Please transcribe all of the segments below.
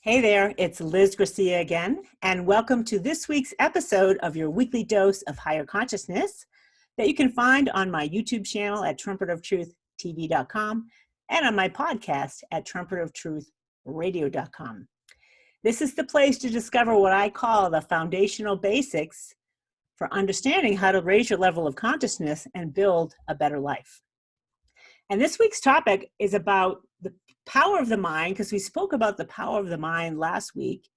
Hey there, it's Liz Garcia again, and welcome to this week's episode of your weekly dose of higher consciousness that you can find on my YouTube channel at trumpetoftruth.tv.com and on my podcast at trumpetoftruthradio.com. This is the place to discover what I call the foundational basics for understanding how to raise your level of consciousness and build a better life. And this week's topic is about the power of the mind, because we spoke about the power of the mind last week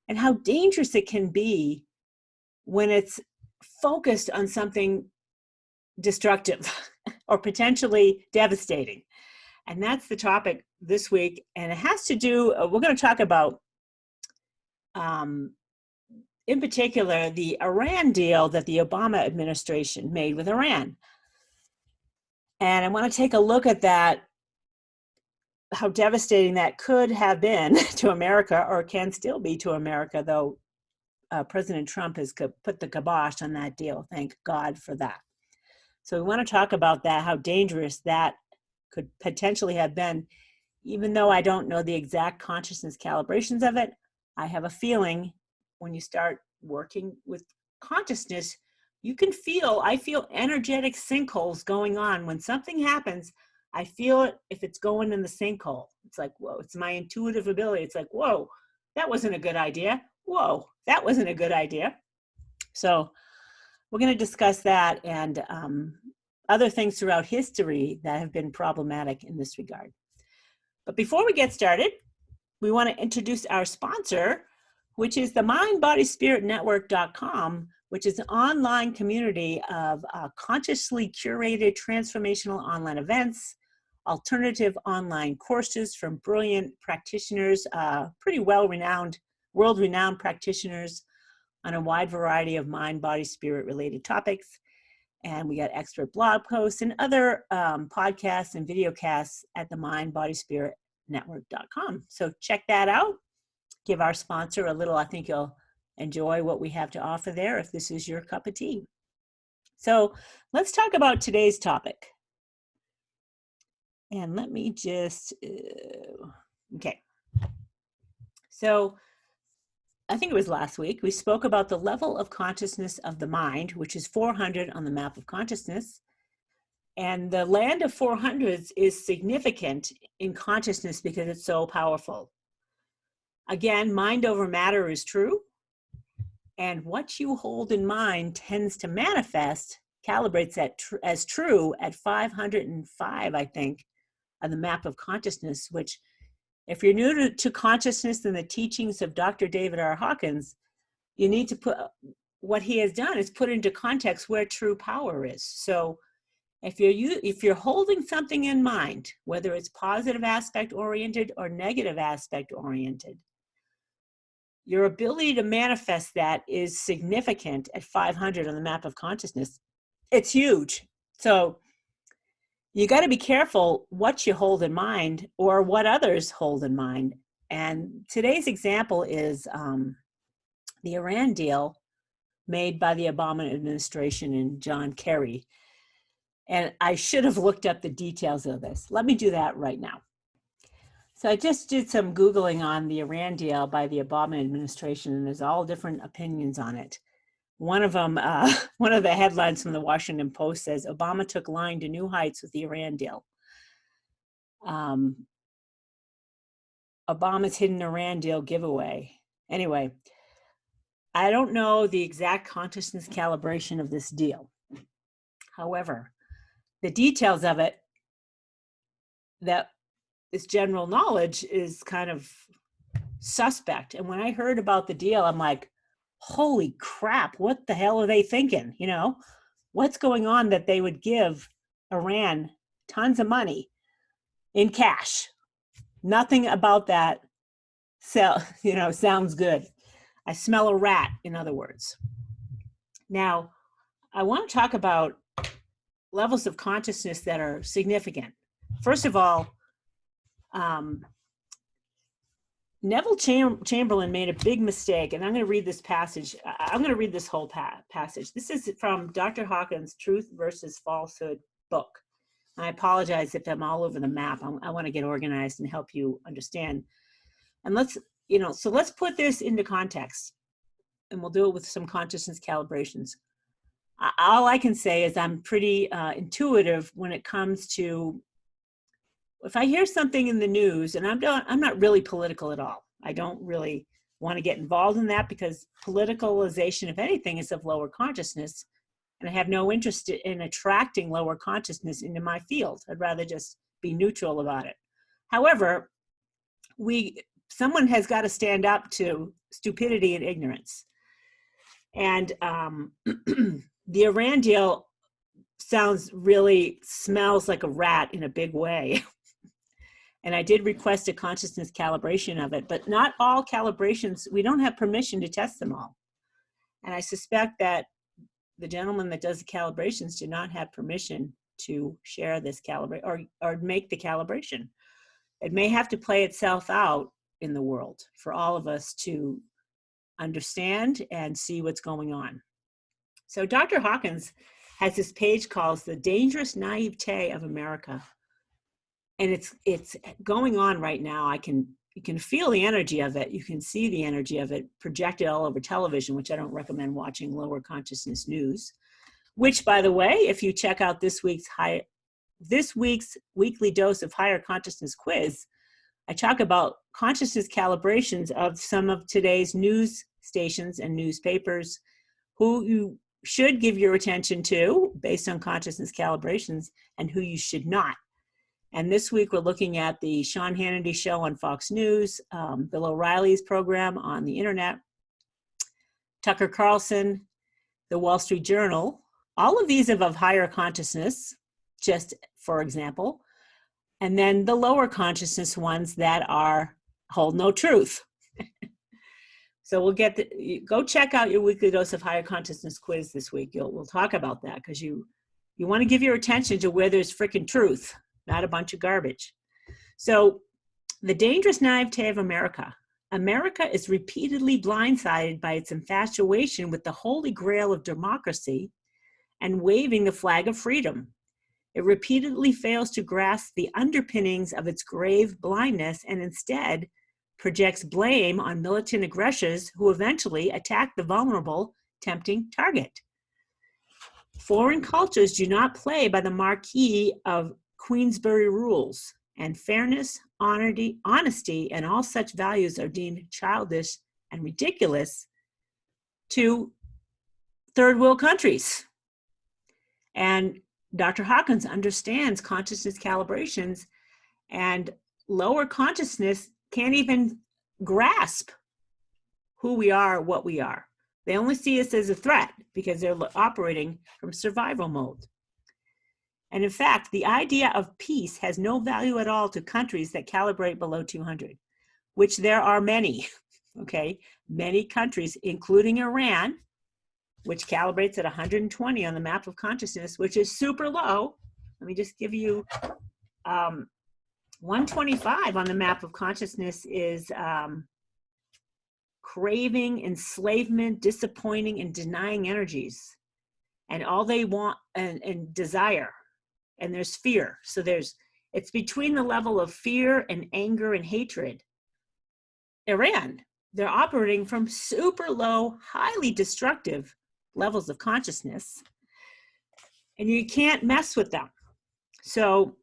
and how dangerous it can be when it's focused on something destructive or potentially devastating. And that's the topic this week. And it has to do, we're going to talk about, in particular, the Iran deal that the Obama administration made with Iran. And I want to take a look at that, how devastating that could have been to America, or can still be to America, though President Trump has put the kibosh on that deal. Thank God for that. So we want to talk about that, how dangerous that could potentially have been. Even though I don't know the exact consciousness calibrations of it, I have a feeling when you start working with consciousness, you can feel, I feel energetic sinkholes going on. When something happens, I feel it if it's going in the sinkhole. It's like, whoa, it's my intuitive ability. It's like, whoa, that wasn't a good idea. Whoa, that wasn't a good idea. So we're going to discuss that and other things throughout history that have been problematic in this regard. But before we get started, we want to introduce our sponsor, which is the mindbodyspiritnetwork.com, which is an online community of consciously curated transformational online events, alternative online courses from brilliant practitioners, pretty well-renowned, world-renowned practitioners on a wide variety of mind, body, spirit related topics. And we got expert blog posts and other podcasts and videocasts at the mindbodyspiritnetwork.com. So check that out. Give our sponsor a little, I think you'll enjoy what we have to offer there if this is your cup of tea. So let's talk about today's topic. And let me just, okay. So I think it was last week, we spoke about the level of consciousness of the mind, which is 400 on the map of consciousness. And the land of 400s is significant in consciousness because it's so powerful. Again, mind over matter is true. And what you hold in mind tends to manifest, calibrates that as true at 505, I think, on the map of consciousness, which if you're new to consciousness and the teachings of Dr. David R. Hawkins, you need to put, what he has done is put into context where true power is. So if you're holding something in mind, whether it's positive aspect oriented or negative aspect oriented, your ability to manifest that is significant at 500 on the map of consciousness. It's huge. So you got to be careful what you hold in mind or what others hold in mind. And today's example is the Iran deal made by the Obama administration and John Kerry. And I should have looked up the details of this. Let me do that right now. So I just did some Googling on the Iran deal by the Obama administration, and there's all different opinions on it. One of them, one of the headlines from the Washington Post says, Obama took line to new heights with the Iran deal. Obama's hidden Iran deal giveaway. Anyway, I don't know the exact consciousness calibration of this deal. However, the details of it, that this general knowledge is kind of suspect. And when I heard about the deal, I'm like, holy crap, what the hell are they thinking? You know, what's going on that they would give Iran tons of money in cash? Nothing about that sounds good. I smell a rat, in other words. Now, I want to talk about levels of consciousness that are significant. First of all, Neville Chamberlain made a big mistake, and I'm going to read this passage. I'm going to read this whole passage. This is from Dr. Hawkins' Truth Vs Falsehood book. And I apologize if I'm all over the map. I want to get organized and help you understand. And let's you know, so let's put this into context, and we'll do it with some consciousness calibrations. All I can say is I'm pretty intuitive when it comes to, if I hear something in the news, and I'm not really political at all. I don't really want to get involved in that, because politicalization, if anything, is of lower consciousness. And I have no interest in attracting lower consciousness into my field. I'd rather just be neutral about it. However, someone has got to stand up to stupidity and ignorance. And the Iran deal smells like a rat in a big way. And I did request a consciousness calibration of it, but not all calibrations, we don't have permission to test them all. And I suspect that the gentleman that does the calibrations did not have permission to share this or make the calibration. It may have to play itself out in the world for all of us to understand and see what's going on. So Dr. Hawkins has this page called The Dangerous Naivete of America. And it's going on right now. You can feel the energy of it. You can see the energy of it projected all over television, which I don't recommend watching lower consciousness news, which, by the way, if you check out this week's weekly dose of higher consciousness quiz, I talk about consciousness calibrations of some of today's news stations and newspapers who you should give your attention to based on consciousness calibrations and who you should not. And this week we're looking at the Sean Hannity show on Fox News, Bill O'Reilly's program on the internet, Tucker Carlson, the Wall Street Journal. All of these are of higher consciousness, just for example. And then the lower consciousness ones that hold no truth. So we'll go check out your weekly dose of higher consciousness quiz this week. We'll talk about that, because you want to give your attention to where there's freaking truth, not a bunch of garbage. So the dangerous naivete of America. America is repeatedly blindsided by its infatuation with the holy grail of democracy and waving the flag of freedom. It repeatedly fails to grasp the underpinnings of its grave blindness and instead projects blame on militant aggressors who eventually attack the vulnerable, tempting target. Foreign cultures do not play by the marquee of Queensberry rules, and fairness, honesty, and all such values are deemed childish and ridiculous to third world countries. And Dr. Hawkins understands consciousness calibrations, and lower consciousness can't even grasp who we are, what we are. They only see us as a threat because they're operating from survival mode. And in fact, the idea of peace has no value at all to countries that calibrate below 200, which there are many, okay? Many countries, including Iran, which calibrates at 120 on the map of consciousness, which is super low. Let me just give you 125 on the map of consciousness is craving, enslavement, disappointing, and denying energies. And all they want and desire. And there's fear. So it's between the level of fear and anger and hatred. Iran, they're operating from super low, highly destructive levels of consciousness, and you can't mess with them. So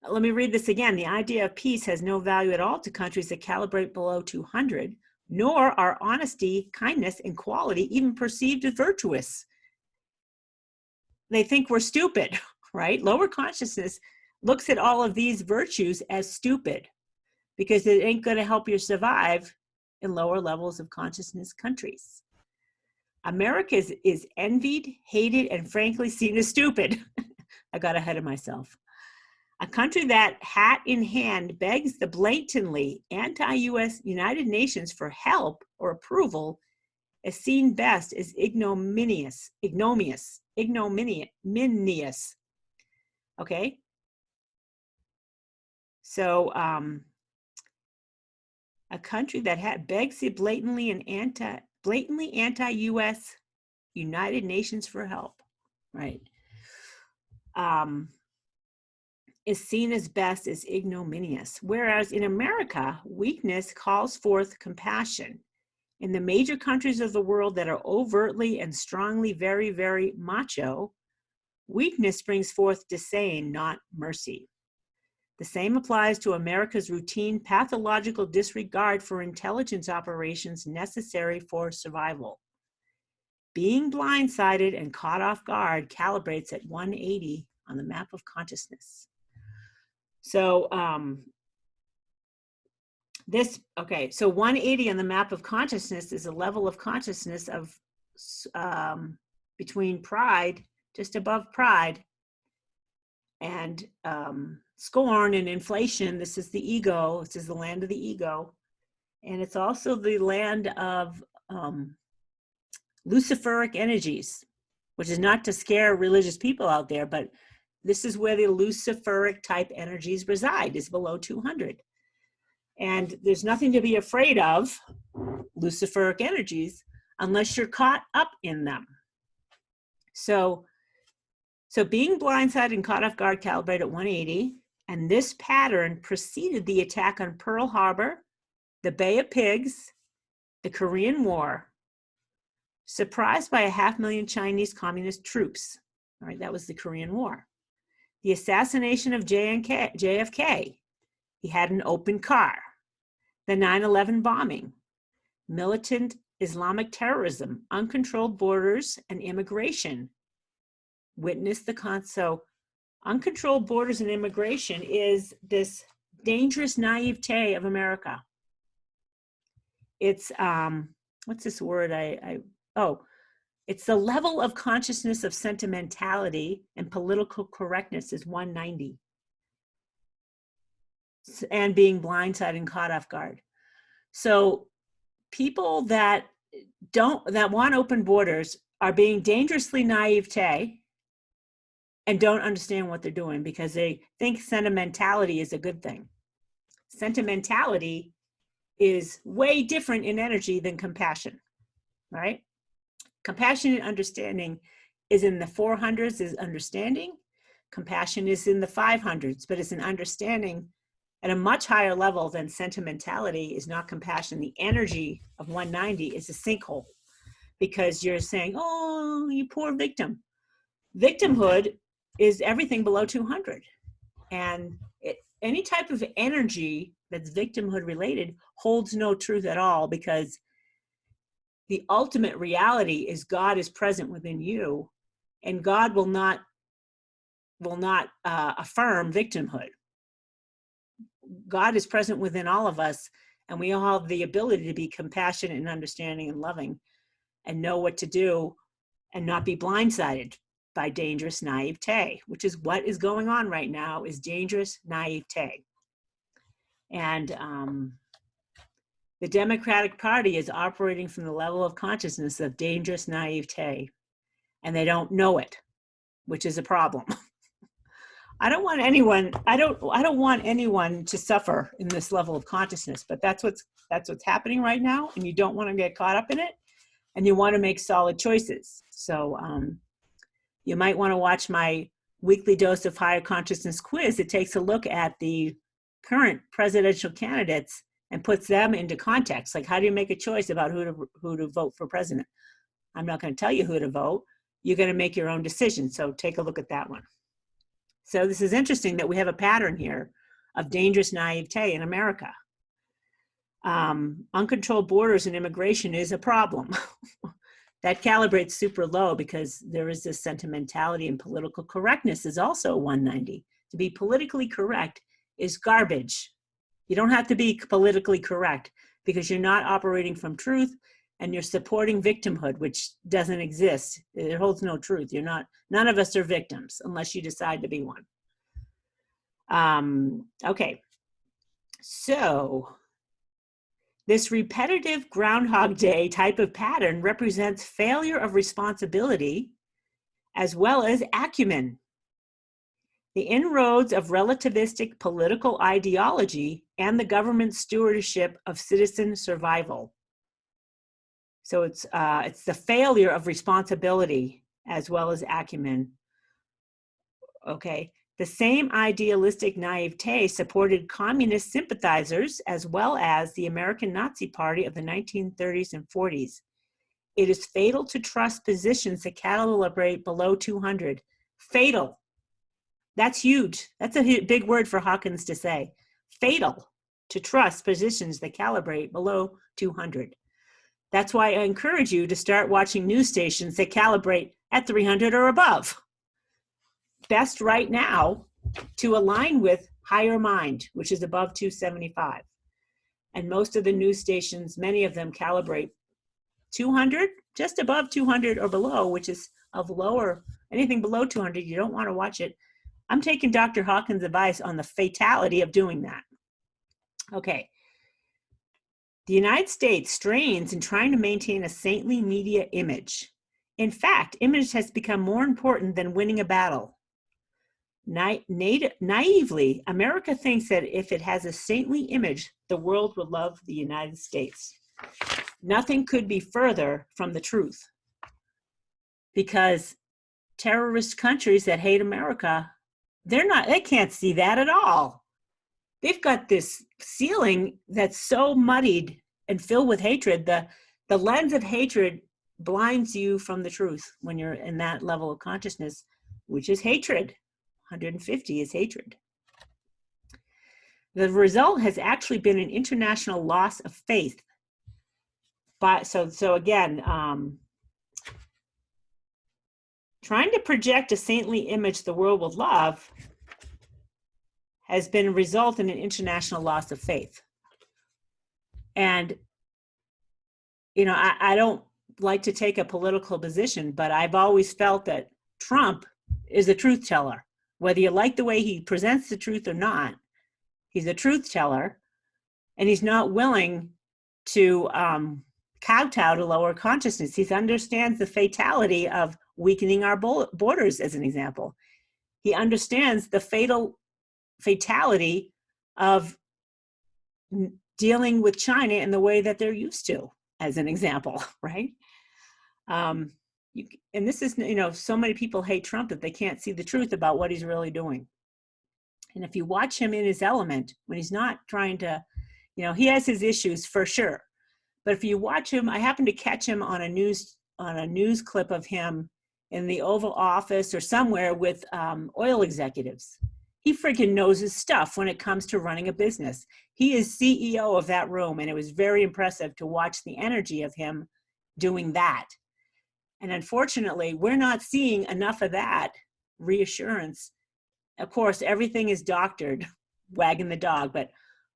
let me read this again. The idea of peace has no value at all to countries that calibrate below 200, nor are honesty, kindness, and quality even perceived as virtuous. They think we're stupid, right? Lower consciousness looks at all of these virtues as stupid because it ain't going to help you survive in lower levels of consciousness countries. America is envied, hated, and frankly seen as stupid. I got ahead of myself. A country that, hat in hand, begs the blatantly anti-US United Nations for help or approval is seen best as ignominious. Okay? So a country that begs the blatantly anti-US United Nations for help, right? is seen as best as ignominious, whereas in America, weakness calls forth compassion. In the major countries of the world that are overtly and strongly very, very macho, weakness brings forth disdain, not mercy. The same applies to America's routine pathological disregard for intelligence operations necessary for survival. Being blindsided and caught off guard calibrates at 180 on the map of consciousness. So so 180 on the map of consciousness is a level of consciousness of between pride, just above pride, and scorn and inflation. This is the ego. This is the land of the ego. And it's also the land of luciferic energies, which is not to scare religious people out there, but this is where the luciferic type energies reside, is below 200. And there's nothing to be afraid of, luciferic energies, unless you're caught up in them. So being blindsided and caught off guard calibrate at 180, and this pattern preceded the attack on Pearl Harbor, the Bay of Pigs, the Korean War, surprised by 500,000 Chinese communist troops. All right, that was the Korean War. The assassination of JFK, he had an open car. The 9/11 bombing, militant Islamic terrorism, uncontrolled borders, and immigration. Witness the so uncontrolled borders and immigration is this dangerous naivete of America. It's what's this word? It's the level of consciousness of sentimentality and political correctness is 190. And being blindsided and caught off guard. So people that want open borders are being dangerously naivete and don't understand what they're doing because they think sentimentality is a good thing. Sentimentality is way different in energy than compassion, right? Compassionate understanding is in the 400s is understanding. Compassion is in the 500s, but it's an understanding at a much higher level than sentimentality is not compassion. The energy of 190 is a sinkhole because you're saying, oh, you poor victim. Victimhood is everything below 200. And any type of energy that's victimhood related holds no truth at all because the ultimate reality is God is present within you and God will not affirm victimhood. God is present within all of us, and we all have the ability to be compassionate and understanding and loving and know what to do and not be blindsided by dangerous naivete, which is what is going on right now, is dangerous naivete. And the Democratic Party is operating from the level of consciousness of dangerous naivete, and they don't know it, which is a problem. I don't want anyone to suffer in this level of consciousness, but that's what's happening right now, and you don't want to get caught up in it, and you want to make solid choices. So you might want to watch my weekly dose of higher consciousness quiz. It takes a look at the current presidential candidates and puts them into context. Like, how do you make a choice about who to vote for president? I'm not going to tell you who to vote. You're going to make your own decision. So take a look at that one. So this is interesting that we have a pattern here of dangerous naivete in America. Uncontrolled borders and immigration is a problem. That calibrates super low because there is this sentimentality, and political correctness is also 190. To be politically correct is garbage. You don't have to be politically correct because you're not operating from truth and you're supporting victimhood, which doesn't exist. It holds no truth. None of us are victims unless you decide to be one. Okay, so this repetitive Groundhog Day type of pattern represents failure of responsibility as well as acumen. The inroads of relativistic political ideology and the government stewardship of citizen survival. So it's the failure of responsibility as well as acumen. Okay, The same idealistic naivete supported communist sympathizers as well as the American Nazi Party of the 1930s and 40s. It is fatal to trust positions that calibrate below 200. Fatal. That's huge. That's a big word for Hawkins to say. Fatal to trust positions that calibrate below 200. That's why I encourage you to start watching news stations that calibrate at 300 or above. Best right now to align with higher mind, which is above 275. And most of the news stations, many of them calibrate 200, just above 200 or below, which is of lower, anything below 200, you don't want to watch it. I'm taking Dr. Hawkins' advice on the fatality of doing that. Okay. The United States strains in trying to maintain a saintly media image. In fact, image has become more important than winning a battle. Naively, America thinks that if it has a saintly image, the world will love the United States. Nothing could be further from the truth, because terrorist countries that hate America, they can't see that at all. They've got this ceiling that's so muddied and filled with hatred. The lens of hatred blinds you from the truth when you're in that level of consciousness, which is hatred. 150 is hatred. The result has actually been an international loss of faith. But so again, trying to project a saintly image the world will love has been a result in an international loss of faith. And, you know, I don't like to take a political position, but I've always felt that Trump is a truth teller. Whether you like the way he presents the truth or not, he's a truth teller, and he's not willing to kowtow to lower consciousness. He understands the fatality of weakening our borders, as an example. He understands the fatality of dealing with China in the way that they're used to, as an example, right? And this is, you know, so many people hate Trump that they can't see the truth about what he's really doing. And if you watch him in his element, when he's not trying to, you know, he has his issues for sure. But if you watch him, I happened to catch him on a news clip of him in the Oval Office or somewhere with oil executives. He freaking knows his stuff when it comes to running a business. He is CEO of that room, and it was very impressive to watch the energy of him doing that. And unfortunately, we're not seeing enough of that reassurance. Of course, everything is doctored, wagging the dog, but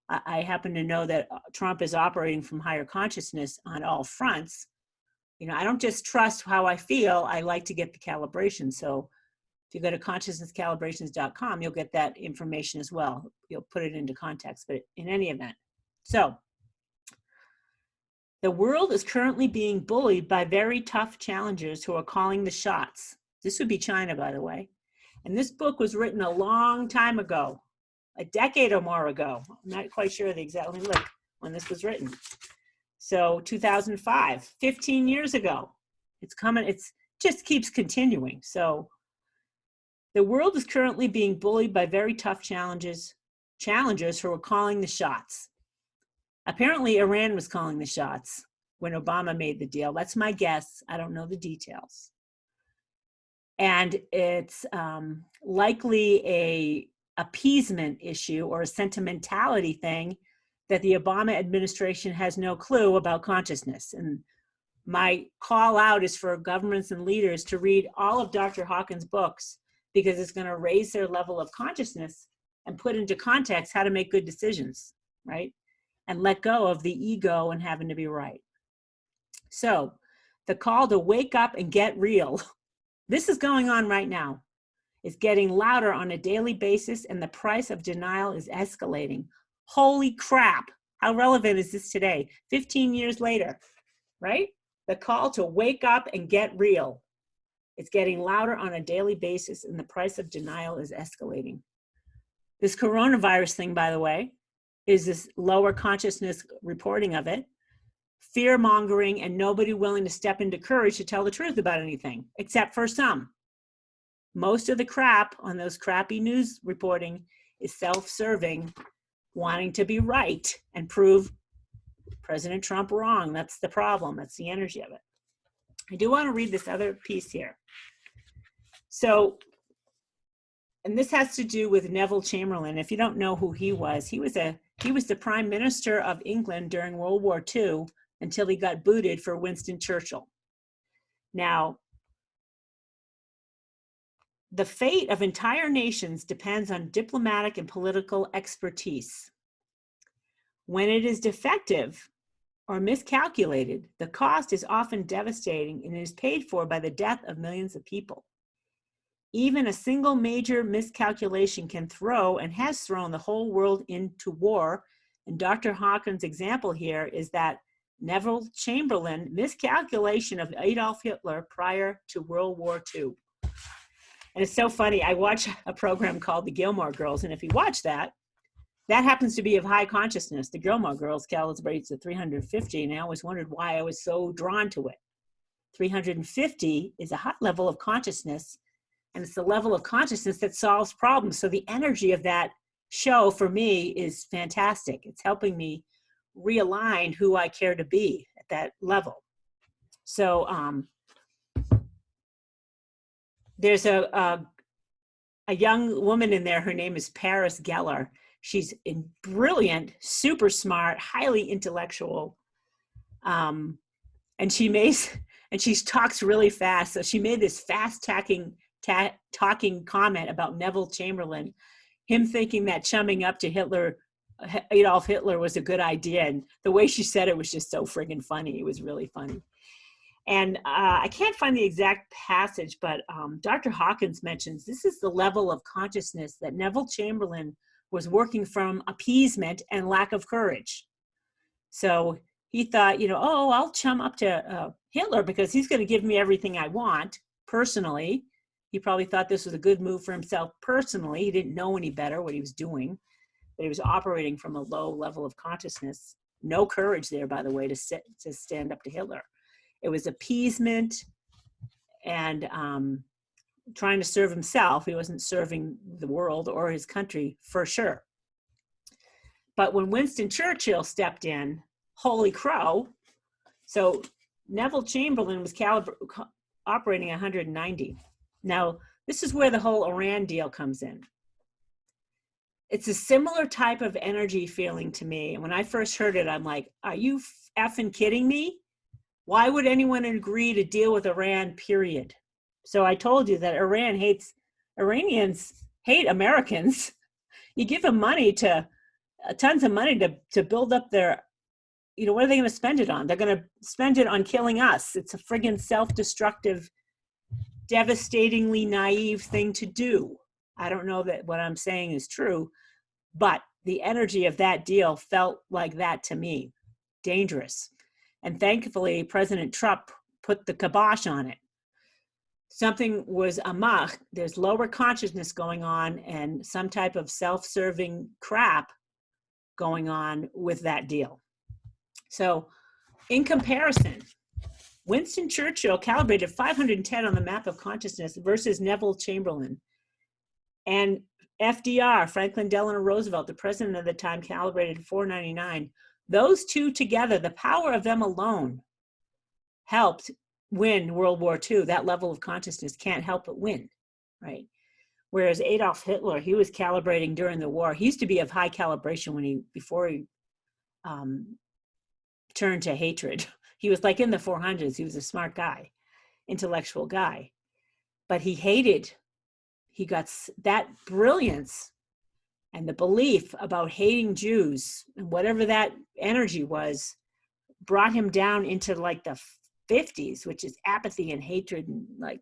I happen to know that Trump is operating from higher consciousness on all fronts. You know, I don't just trust how I feel, I like to get the calibration. So if you go to consciousnesscalibrations.com, you'll get that information as well. You'll put it into context, but in any event. So, the world is currently being bullied by very tough challengers who are calling the shots. This would be China, by the way. And this book was written a long time ago, a decade or more ago. I'm not quite sure the exact, let me look when this was written. So 2005, 15 years ago. It's coming, it's just keeps continuing. So the world is currently being bullied by very tough challengers who are calling the shots. Apparently, Iran was calling the shots when Obama made the deal. That's my guess. I don't know the details. And it's likely a appeasement issue or a sentimentality thing that the Obama administration has no clue about consciousness. And my call out is for governments and leaders to read all of Dr. Hawkins' books, because it's going to raise their level of consciousness and put into context how to make good decisions, right? And let go of the ego and having to be right. So the call to wake up and get real, this is going on right now. It's getting louder on a daily basis, and the price of denial is escalating. Holy crap, how relevant is this today, 15 years later, right? The call to wake up and get real. It's getting louder on a daily basis, and the price of denial is escalating. This coronavirus thing, by the way, is this lower consciousness reporting of it, fear mongering, and nobody willing to step into courage to tell the truth about anything, except for some. Most of the crap on those crappy news reporting is self-serving, wanting to be right and prove President Trump wrong. That's the problem. That's the energy of it. I do want to read this other piece here. So, and this has to do with Neville Chamberlain. If you don't know who he was the Prime Minister of England during World War II until he got booted for Winston Churchill. Now, the fate of entire nations depends on diplomatic and political expertise. When it is defective or miscalculated, the cost is often devastating and is paid for by the death of millions of people. Even a single major miscalculation can throw and has thrown the whole world into war. And Dr. Hawkins' example here is that Neville Chamberlain miscalculation of Adolf Hitler prior to World War II. And it's so funny. I watch a program called The Gilmore Girls, and if you watch that, that happens to be of high consciousness. The Gilmore Girls calibrates at 350, and I always wondered why I was so drawn to it. 350 is a high level of consciousness, and it's the level of consciousness that solves problems. So the energy of that show for me is fantastic. It's helping me realign who I care to be at that level. So there's a young woman in there. Her name is Paris Geller. She's brilliant, super smart, highly intellectual, and she talks really fast. So she made this fast talking comment about Neville Chamberlain, him thinking that chumming up to Adolf Hitler was a good idea, and the way she said it was just so friggin' funny. It was really funny. And I can't find the exact passage, but Dr. Hawkins mentions this is the level of consciousness that Neville Chamberlain was working from appeasement and lack of courage. So he thought, oh, I'll chum up to Hitler because he's going to give me everything I want personally. He probably thought this was a good move for himself personally. He didn't know any better what he was doing, but he was operating from a low level of consciousness. No courage there, by the way, to stand up to Hitler. It was appeasement and trying to serve himself. He wasn't serving the world or his country for sure. But when Winston Churchill stepped in, holy crow. So Neville Chamberlain was operating 190. Now, this is where the whole Iran deal comes in. It's a similar type of energy feeling to me. And when I first heard it, I'm like, are you effing kidding me? Why would anyone agree to deal with Iran, period? So I told you that Iranians hate Americans. You give them money tons of money to build up their, what are they going to spend it on? They're going to spend it on killing us. It's a friggin' self-destructive, devastatingly naive thing to do. I don't know that what I'm saying is true, but the energy of that deal felt like that to me, dangerous. And thankfully, President Trump put the kibosh on it. Something was amok. There's lower consciousness going on and some type of self-serving crap going on with that deal. So in comparison, Winston Churchill calibrated 510 on the map of consciousness versus Neville Chamberlain. And FDR, Franklin Delano Roosevelt, the president of the time, calibrated 499. Those two together, the power of them alone helped win World War II. That level of consciousness can't help but win, right? Whereas Adolf Hitler, he was calibrating during the war. He used to be of high calibration before he turned to hatred. He was like in the 400s. He was a smart guy, intellectual guy, but he got that brilliance and the belief about hating Jews and whatever that energy was brought him down into like the 50s, which is apathy and hatred and like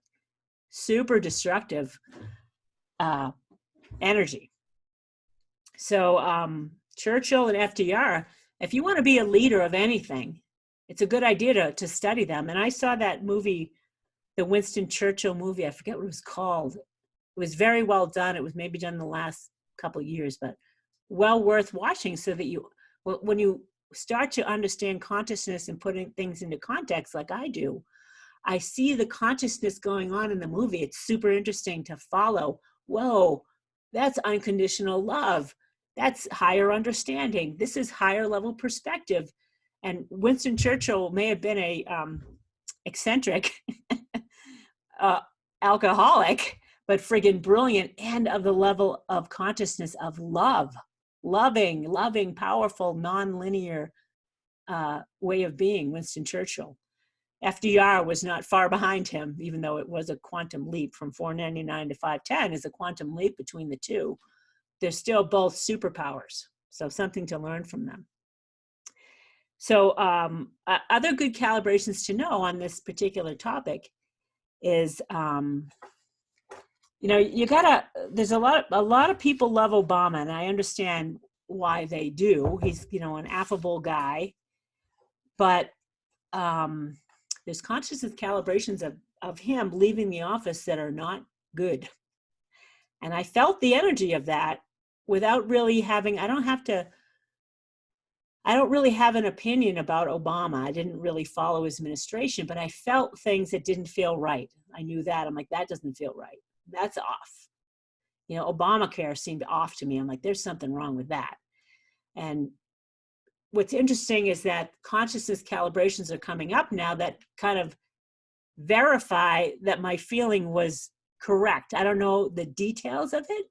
super destructive energy. So Churchill and FDR, if you want to be a leader of anything, it's a good idea to study them. And I saw that movie, the Winston Churchill movie, I forget what it was called. It was very well done. It was maybe done in the last couple of years, but well worth watching so that when you start to understand consciousness and putting things into context like I do, I see the consciousness going on in the movie. It's super interesting to follow. Whoa, that's unconditional love. That's higher understanding. This is higher level perspective. And Winston Churchill may have been a eccentric alcoholic, but friggin' brilliant, and of the level of consciousness of love, loving, powerful, non-linear way of being, Winston Churchill. FDR was not far behind him, even though it was a quantum leap from 499 to 510 is a quantum leap between the two. They're still both superpowers, so something to learn from them. So other good calibrations to know on this particular topic is, there's a lot of people love Obama, and I understand why they do. He's, an affable guy, but there's consciousness calibrations of him leaving the office that are not good. And I felt the energy of that without really having, I don't really have an opinion about Obama. I didn't really follow his administration, but I felt things that didn't feel right. I knew that. I'm like, that doesn't feel right. That's off. Obamacare seemed off to me. I'm like, there's something wrong with that. And what's interesting is that consciousness calibrations are coming up now that kind of verify that my feeling was correct. I don't know the details of it,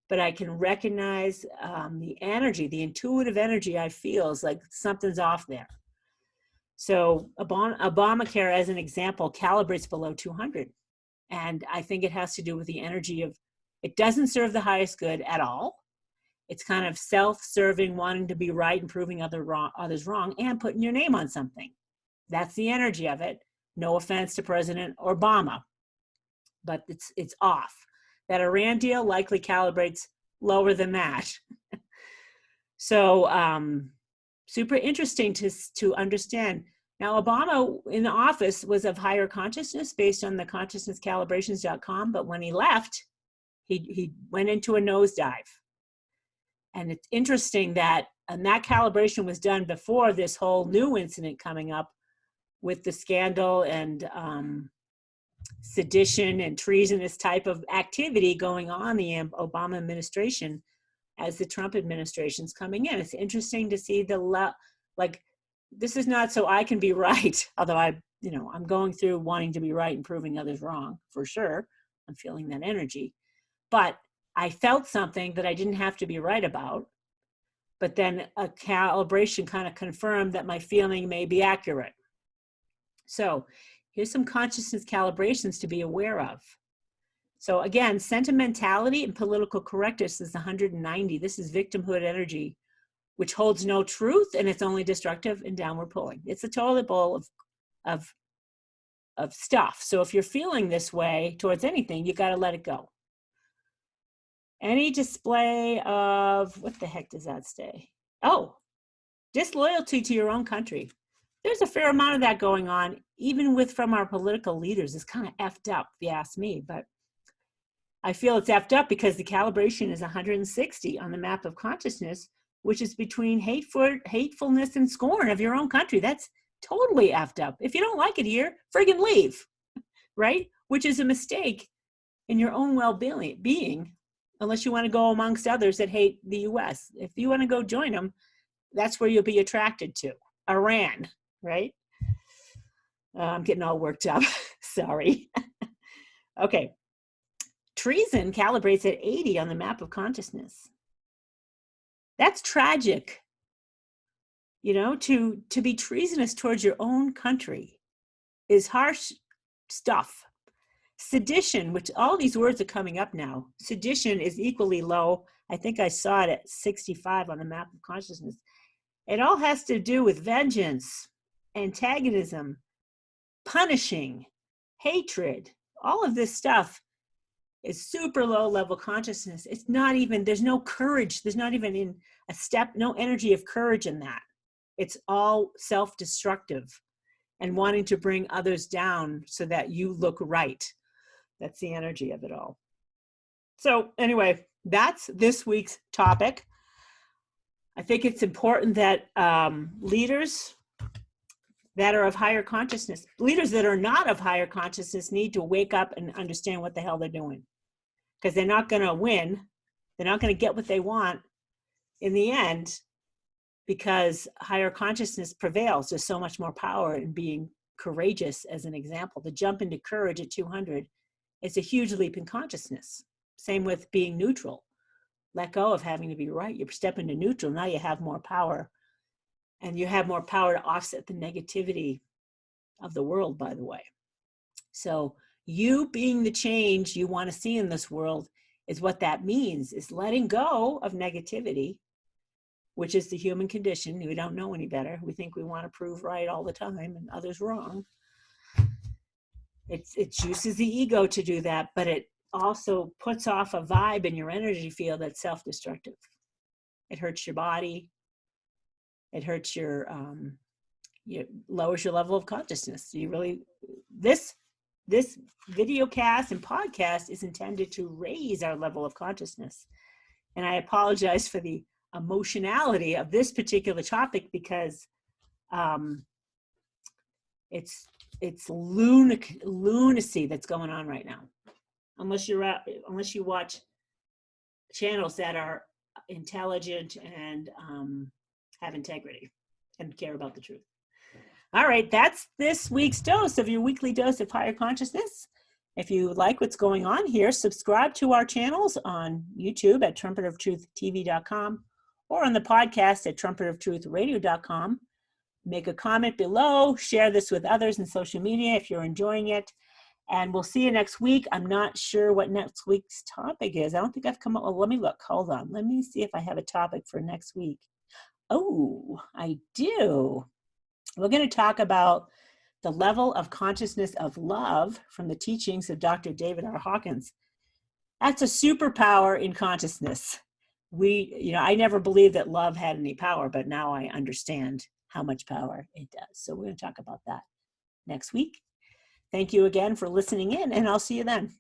but I can recognize the energy, the intuitive energy I feel is like something's off there. So Obamacare, as an example, calibrates below 200. And I think it has to do with the energy of, it doesn't serve the highest good at all. It's kind of self-serving, wanting to be right and proving others wrong and putting your name on something. That's the energy of it. No offense to President Obama, but it's off. That Iran deal likely calibrates lower than that. So super interesting to understand. Now, Obama in the office was of higher consciousness based on the consciousnesscalibrations.com, but when he left, he went into a nosedive. And it's interesting that, and that calibration was done before this whole new incident coming up with the scandal and sedition and treasonous type of activity going on in the Obama administration as the Trump administration's coming in. It's interesting to see this is not so I can be right, although I'm going through wanting to be right and proving others wrong, for sure. I'm feeling that energy. But I felt something that I didn't have to be right about, but then a calibration kind of confirmed that my feeling may be accurate. So here's some consciousness calibrations to be aware of. So again, sentimentality and political correctness is 190. This is victimhood energy, which holds no truth, and it's only destructive and downward pulling. It's a toilet bowl of stuff. So if you're feeling this way towards anything, you got to let it go. Any display of, what the heck does that say? Oh, disloyalty to your own country. There's a fair amount of that going on, even from our political leaders. It's kind of effed up, if you ask me, but I feel it's effed up because the calibration is 160 on the map of consciousness, which is between hatefulness and scorn of your own country. That's totally effed up. If you don't like it here, friggin' leave, right? Which is a mistake in your own well-being, unless you want to go amongst others that hate the US. If you want to go join them, that's where you'll be attracted to. Iran, right? I'm getting all worked up. Sorry. Okay. Treason calibrates at 80 on the map of consciousness. That's tragic. To be treasonous towards your own country is harsh stuff. Sedition, which all these words are coming up now. Sedition is equally low. I think I saw it at 65 on the map of consciousness. It all has to do with vengeance, antagonism, punishing, hatred. All of this stuff is super low level consciousness. It's not even, there's no courage. There's not even in a step, no energy of courage in that. It's all self-destructive and wanting to bring others down so that you look right. That's the energy of it all. So anyway, that's this week's topic. I think it's important that leaders that are of higher consciousness. Leaders that are not of higher consciousness need to wake up and understand what the hell they're doing, because they're not going to win. They're not going to get what they want in the end, because higher consciousness prevails. There's so much more power in being courageous, as an example. The jump into courage at 200 is a huge leap in consciousness. Same with being neutral. Let go of having to be right. You step into neutral. Now you have more power. And you have more power to offset the negativity of the world, by the way. So you being the change you want to see in this world is what that means, is letting go of negativity, which is the human condition. We don't know any better. We think we want to prove right all the time and others wrong. It uses the ego to do that, but it also puts off a vibe in your energy field that's self-destructive. It hurts your body. It hurts your, lowers your level of consciousness. You really, this video cast and podcast is intended to raise our level of consciousness. And I apologize for the emotionality of this particular topic, because it's lunacy that's going on right now. Unless you watch channels that are intelligent and have integrity and care about the truth. All right, that's this week's dose of your weekly dose of higher consciousness. If you like what's going on here, subscribe to our channels on YouTube at trumpetoftruth.tv.com or on the podcast at trumpetoftruthradio.com. Make a comment below, share this with others in social media if you're enjoying it, and we'll see you next week. I'm not sure what next week's topic is. I don't think I've come up with, let me look, hold on. Let me see if I have a topic for next week. Oh, I do. We're going to talk about the level of consciousness of love from the teachings of Dr. David R. Hawkins. That's a superpower in consciousness. I never believed that love had any power, but now I understand how much power it does. So we're going to talk about that next week. Thank you again for listening in, and I'll see you then.